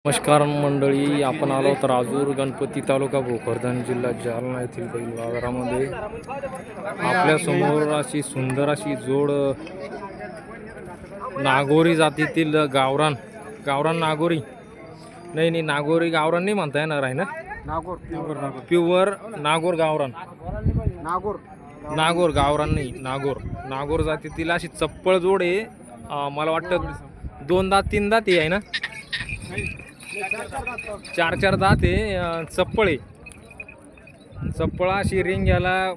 नमस्कार मंडळी, आपण आलो तर राजूर गणपती तालुका भोकरदन जिल्हा जालना येथील बैल बाजारामध्ये आपल्यासमोर अशी सुंदर अशी जोड नागोरी जातीतील गावरान गावरान नागोरी नाही नागोरी गावरान नाही म्हणता येणार आहे ना. नागोर नागोर नागोर प्युअर नागोर गावरान नागोर नागोर गावरान नाही नागोर जातीतील अशी चप्पळ जोड आहे. मला वाटतं 2 दात 3 दात आहे ना, 4 दात आहे. चप्पळ अशी रिंग्याला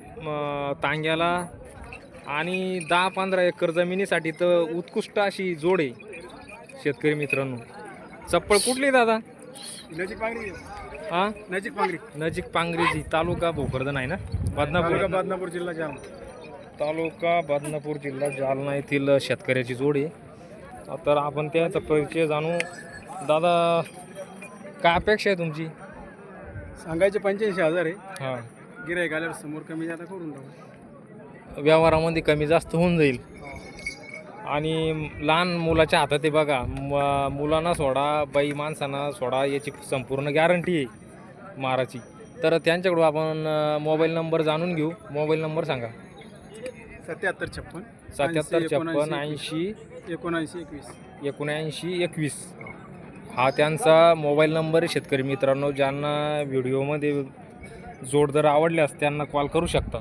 तांग्याला आणि 10-15 एकर जमिनीसाठी तर उत्कृष्ट अशी जोड आहे. शेतकरी मित्रांनो, चप्पळ कुठली दादा? नजीक पांगरी. हां, नजीक पांगरीची, तालुका भोकरदन आहे ना, बदनापूर जिल्हा जालना. तालुका बदनापूर जिल्हा जालना येथील शेतकऱ्याची जोड आहे. तर आपण त्याचा परिचय जाणू. दादा, काय अपेक्षा आहे तुमची? सांगायचे 85,000 आहे. हां, गिऱ्हाईक आल्यावर समोर कमी जादा करून टाकू. व्यवहारामध्ये कमी जास्त होऊन जाईल. आणि लहान मुलाच्या हातात आहे बघा, मुलांना सोडा बाई माणसांना सोडा याची संपूर्ण गॅरंटी आहे माराची. तर त्यांच्याकडून आपण मोबाईल नंबर जाणून घेऊ. मोबाईल नंबर सांगा. 7756 7756 80 79 79 21. हा त्यांचा मोबाईल नंबर आहे. शेतकरी मित्रांनो, ज्यांना व्हिडिओमध्ये जोड जर आवडल्यास त्यांना कॉल करू शकता.